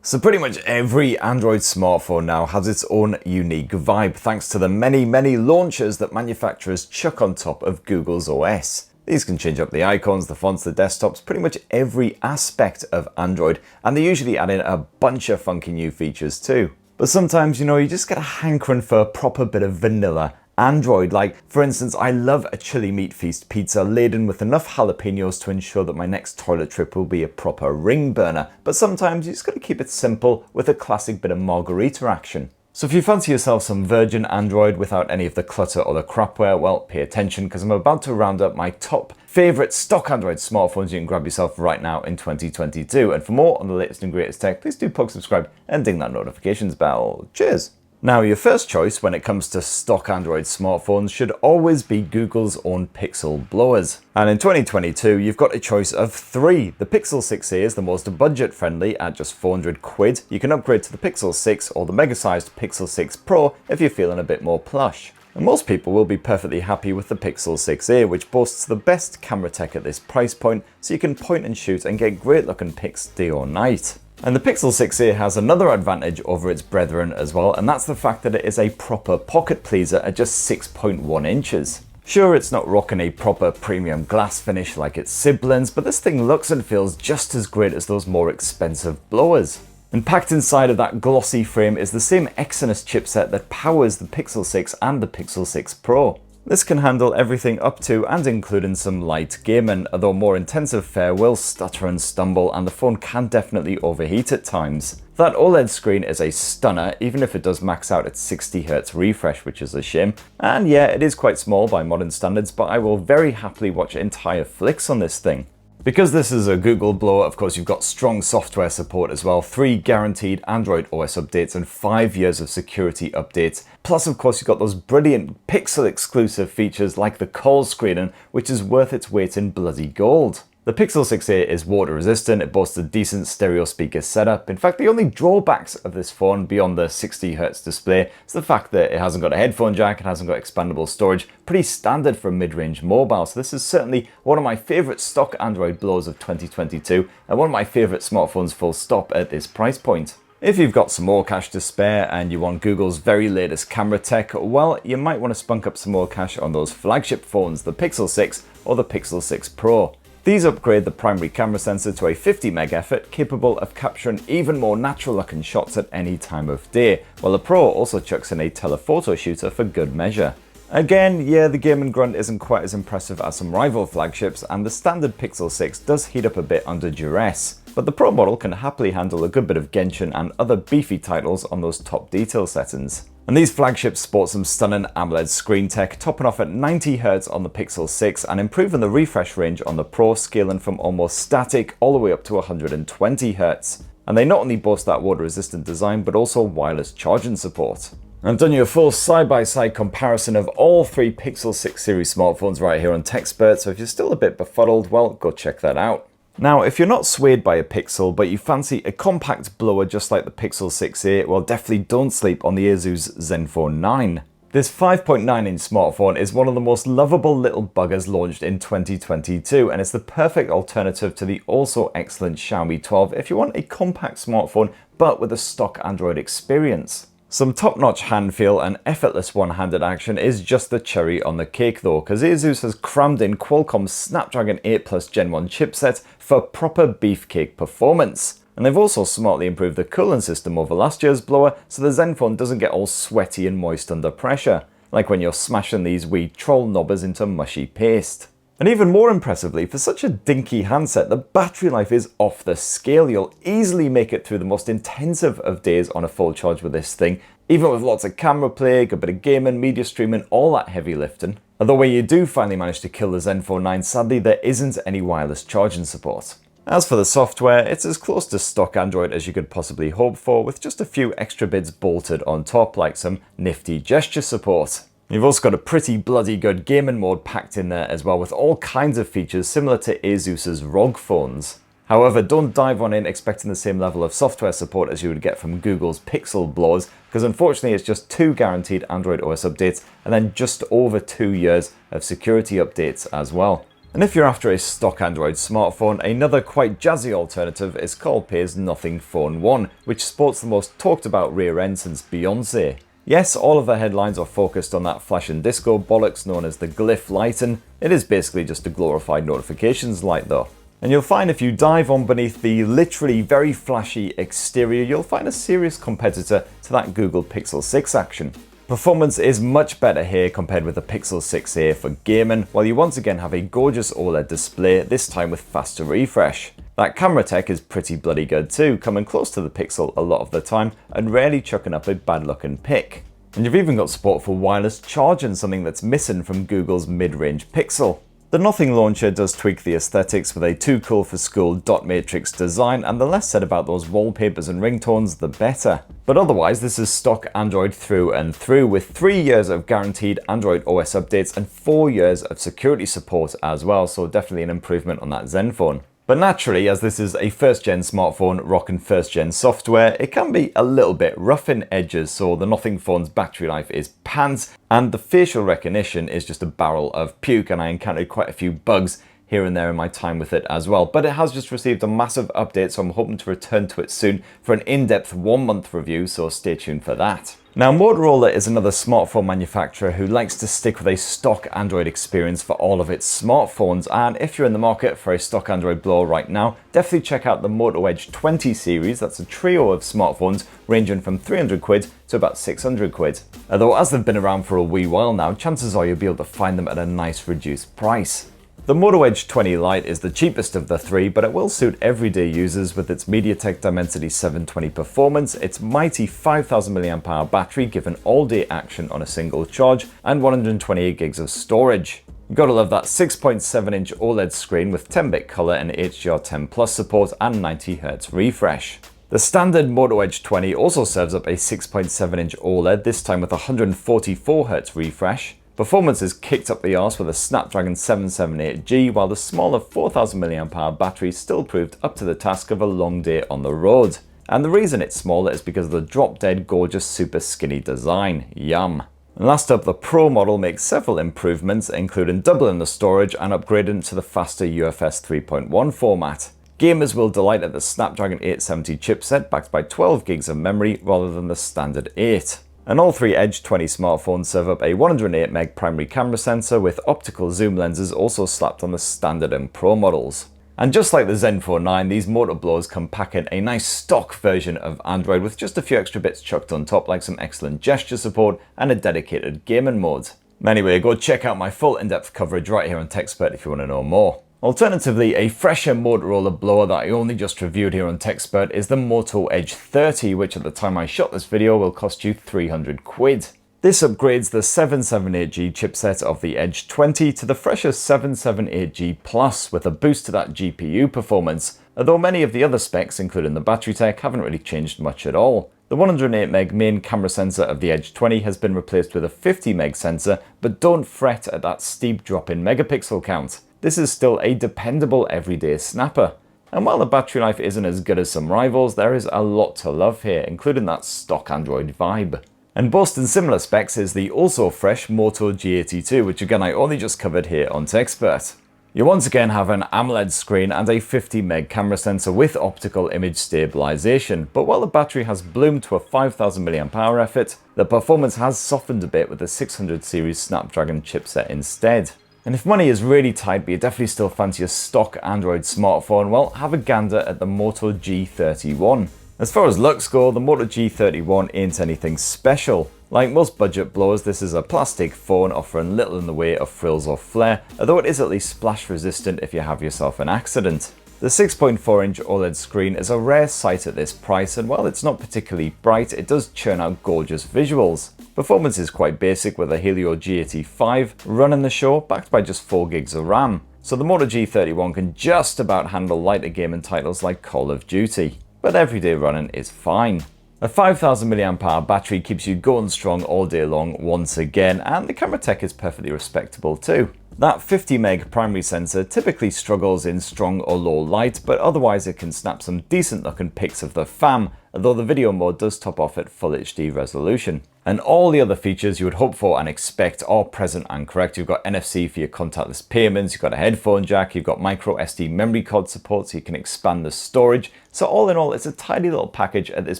So pretty much every Android smartphone now has its own unique vibe thanks to the many launchers that manufacturers chuck on top of Google's OS. These can change up the icons, the fonts, the desktops, pretty much every aspect of Android, and they usually add in a bunch of funky new features too. But sometimes, you just get a hankering for a proper bit of vanilla Android. Like, for instance, I love a chili meat feast pizza laden with enough jalapenos to ensure that my next toilet trip will be a proper ring burner. But sometimes you just gotta keep it simple with a classic bit of margarita action. So if you fancy yourself some virgin Android without any of the clutter or the crapware, well, pay attention because I'm about to round up my top favorite stock Android smartphones you can grab yourself right now in 2022. And for more on the latest and greatest tech, please do subscribe and ding that notifications bell. Cheers! Now, your first choice when it comes to stock Android smartphones should always be Google's own Pixel blowers. And in 2022, you've got a choice of three. The Pixel 6a is the most budget friendly at just 400 quid. You can upgrade to the Pixel 6 or the mega-sized Pixel 6 Pro if you're feeling a bit more plush. And most people will be perfectly happy with the Pixel 6a, which boasts the best camera tech at this price point, so you can point and shoot and get great looking pics day or night. And the Pixel 6a has another advantage over its brethren as well, and that's the fact that it is a proper pocket pleaser at just 6.1 inches. Sure, it's not rocking a proper premium glass finish like its siblings, but this thing looks and feels just as great as those more expensive blowers. And packed inside of that glossy frame is the same Exynos chipset that powers the Pixel 6 and the Pixel 6 Pro. This can handle everything up to and including some light gaming, although more intensive fare will stutter and stumble and the phone can definitely overheat at times. That OLED screen is a stunner, even if it does max out at 60Hz refresh, which is a shame. And yeah, it is quite small by modern standards, but I will very happily watch entire flicks on this thing. Because this is a Google blower, of course, you've got strong software support as well, 3 guaranteed Android OS updates and 5 years of security updates. Plus, of course, you've got those brilliant Pixel exclusive features like the call screening, which is worth its weight in bloody gold. The Pixel 6a is water resistant, it boasts a decent stereo speaker setup. In fact, the only drawbacks of this phone beyond the 60Hz display is the fact that it hasn't got a headphone jack, it hasn't got expandable storage, pretty standard for a mid-range mobile. So this is certainly one of my favorite stock Android blowers of 2022 and one of my favorite smartphones full stop at this price point. If you've got some more cash to spare and you want Google's very latest camera tech, well, you might want to spunk up some more cash on those flagship phones, the Pixel 6 or the Pixel 6 Pro. These upgrade the primary camera sensor to a 50 megapixel capable of capturing even more natural looking shots at any time of day, while the Pro also chucks in a telephoto shooter for good measure. Again, yeah, the gaming grunt isn't quite as impressive as some rival flagships, and the standard Pixel 6 does heat up a bit under duress, but the Pro model can happily handle a good bit of Genshin and other beefy titles on those top detail settings. And these flagships sport some stunning AMOLED screen tech, topping off at 90Hz on the Pixel 6 and improving the refresh range on the Pro, scaling from almost static all the way up to 120Hz. And they not only boast that water-resistant design, but also wireless charging support. I've done you a full side-by-side comparison of all 3 Pixel 6 series smartphones right here on TechSpert, so if you're still a bit befuddled, well, go check that out. Now, if you're not swayed by a Pixel, but you fancy a compact blower just like the Pixel 6a, well, definitely don't sleep on the Asus Zenfone 9. This 5.9-inch smartphone is one of the most lovable little buggers launched in 2022, and it's the perfect alternative to the also excellent Xiaomi 12 if you want a compact smartphone, but with a stock Android experience. Some top-notch hand feel and effortless one-handed action is just the cherry on the cake though, because Asus has crammed in Qualcomm's Snapdragon 8 Plus Gen 1 chipset for proper beefcake performance. And they've also smartly improved the cooling system over last year's blower, so the Zenfone doesn't get all sweaty and moist under pressure, like when you're smashing these wee troll knobbers into mushy paste. And even more impressively, for such a dinky handset, the battery life is off the scale. You'll easily make it through the most intensive of days on a full charge with this thing, even with lots of camera play, a bit of gaming, media streaming, all that heavy lifting. Although when you do finally manage to kill the Zenfone 9, sadly there isn't any wireless charging support. As for the software, it's as close to stock Android as you could possibly hope for, with just a few extra bits bolted on top, like some nifty gesture support. You've also got a pretty bloody good gaming mode packed in there as well, with all kinds of features similar to Asus's ROG phones. However, don't dive on in expecting the same level of software support as you would get from Google's Pixel blowers, because unfortunately it's just 2 guaranteed Android OS updates and then just over 2 years of security updates as well. And if you're after a stock Android smartphone, another quite jazzy alternative is Coldpay's Nothing Phone 1, which sports the most talked about rear end since Beyonce. Yes, all of the headlines are focused on that flash and disco bollocks known as the glyph light, and it is basically just a glorified notifications light though. And you'll find if you dive on beneath the literally very flashy exterior, you'll find a serious competitor to that Google Pixel 6 action. Performance is much better here compared with the Pixel 6a for gaming, while you once again have a gorgeous OLED display, this time with faster refresh. That camera tech is pretty bloody good too, coming close to the Pixel a lot of the time and rarely chucking up a bad looking pic. And you've even got support for wireless charging, something that's missing from Google's mid-range Pixel. The Nothing launcher does tweak the aesthetics with a too cool for school dot matrix design, and the less said about those wallpapers and ringtones, the better. But otherwise, this is stock Android through and through, with 3 years of guaranteed Android OS updates and 4 years of security support as well, so definitely an improvement on that Zenfone. But naturally, as this is a first-gen smartphone rocking first-gen software, it can be a little bit rough in edges, so the Nothing phone's battery life is pants, and the facial recognition is just a barrel of puke, and I encountered quite a few bugs here and there in my time with it as well. But it has just received a massive update, so I'm hoping to return to it soon for an in-depth 1-month review, so stay tuned for that. Now, Motorola is another smartphone manufacturer who likes to stick with a stock Android experience for all of its smartphones, and if you're in the market for a stock Android blower right now, definitely check out the Moto Edge 20 series. That's a trio of smartphones ranging from 300 quid to about 600 quid. Although as they've been around for a wee while now, chances are you'll be able to find them at a nice reduced price. The Moto Edge 20 Lite is the cheapest of the three, but it will suit everyday users with its MediaTek Dimensity 720 performance, its mighty 5000 mAh battery giving all-day action on a single charge, and 128 gigs of storage. You gotta love that 6.7-inch OLED screen with 10-bit color and HDR10 Plus support and 90Hz refresh. The standard Moto Edge 20 also serves up a 6.7-inch OLED, this time with 144Hz refresh. Performance is kicked up the arse with a Snapdragon 778G, while the smaller 4000 mAh battery still proved up to the task of a long day on the road. And the reason it's smaller is because of the drop-dead gorgeous super skinny design. Yum. And last up, the Pro model makes several improvements, including doubling the storage and upgrading to the faster UFS 3.1 format. Gamers will delight at the Snapdragon 870 chipset backed by 12 gigs of memory rather than the standard 8. And all three Edge 20 smartphones serve up a 108MP primary camera sensor with optical zoom lenses also slapped on the standard and Pro models. And just like the Zenfone 9, these motor blowers come packing a nice stock version of Android with just a few extra bits chucked on top, like some excellent gesture support and a dedicated gaming mode. Anyway, go check out my full in-depth coverage right here on TechSpert if you want to know more. Alternatively, a fresher Motorola blower that I only just reviewed here on TechSpert is the Moto Edge 30, which at the time I shot this video will cost you 300 quid. This upgrades the 778G chipset of the Edge 20 to the fresher 778G Plus with a boost to that GPU performance, although many of the other specs, including the battery tech, haven't really changed much at all. The 108MP main camera sensor of the Edge 20 has been replaced with a 50MP sensor, but don't fret at that steep drop in megapixel count. This is still a dependable everyday snapper. And while the battery life isn't as good as some rivals, there is a lot to love here, including that stock Android vibe. And boasting similar specs is the also fresh Moto G82, which again I only just covered here on TechSpert. You once again have an AMOLED screen and a 50MP camera sensor with optical image stabilization, but while the battery has bloomed to a 5000 mAh effort, the performance has softened a bit with the 600 series Snapdragon chipset instead. And if money is really tight but you definitely still fancy a stock Android smartphone, well, have a gander at the Moto G31. As far as looks go, the Moto G31 ain't anything special. Like most budget blowers, this is a plastic phone offering little in the way of frills or flair, although it is at least splash resistant if you have yourself an accident. The 6.4-inch OLED screen is a rare sight at this price, and while it's not particularly bright, it does churn out gorgeous visuals. Performance is quite basic with a Helio G85 running the show, backed by just 4 gigs of RAM. So the Moto G31 can just about handle lighter gaming titles like Call of Duty, but everyday running is fine. A 5000 mAh battery keeps you going strong all day long once again, and the camera tech is perfectly respectable too. That 50MP primary sensor typically struggles in strong or low light, but otherwise it can snap some decent looking pics of the fam, although the video mode does top off at Full HD resolution. And all the other features you would hope for and expect are present and correct. You've got NFC for your contactless payments, you've got a headphone jack, you've got micro SD memory card support so you can expand the storage. So all in all, it's a tidy little package at this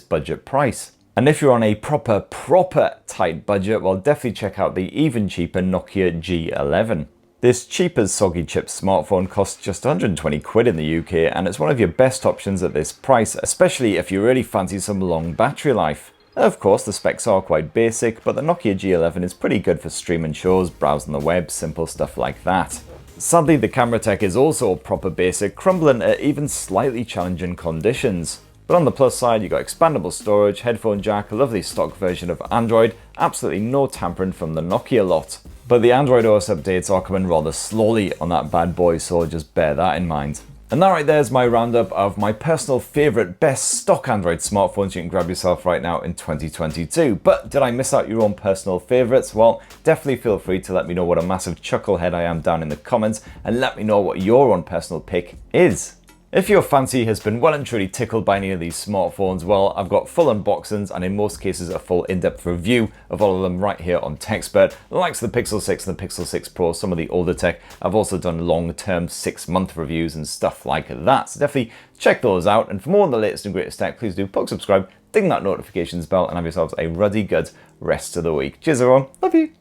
budget price. And if you're on a proper tight budget, well, definitely check out the even cheaper Nokia G11. This cheap as soggy chip smartphone costs just 120 quid in the UK, and it's one of your best options at this price, especially if you really fancy some long battery life. Of course, the specs are quite basic, but the Nokia G11 is pretty good for streaming shows, browsing the web, simple stuff like that. Sadly, the camera tech is also proper basic, crumbling at even slightly challenging conditions. But on the plus side, you've got expandable storage, headphone jack, a lovely stock version of Android, absolutely no tampering from the Nokia lot. But the Android OS updates are coming rather slowly on that bad boy, so just bear that in mind. And that right there is my roundup of my personal favourite best stock Android smartphones you can grab yourself right now in 2022. But did I miss out your own personal favourites? Well, definitely feel free to let me know what a massive chucklehead I am down in the comments, and let me know what your own personal pick is. If your fancy has been well and truly tickled by any of these smartphones, well, I've got full unboxings and in most cases a full in-depth review of all of them right here on TechSpert. The likes of the Pixel 6 and the Pixel 6 Pro, some of the older tech. I've also done long-term 6-month reviews and stuff like that. So definitely check those out. And for more on the latest and greatest tech, please do poke subscribe, ding that notifications bell, and have yourselves a ruddy good rest of the week. Cheers everyone, love you.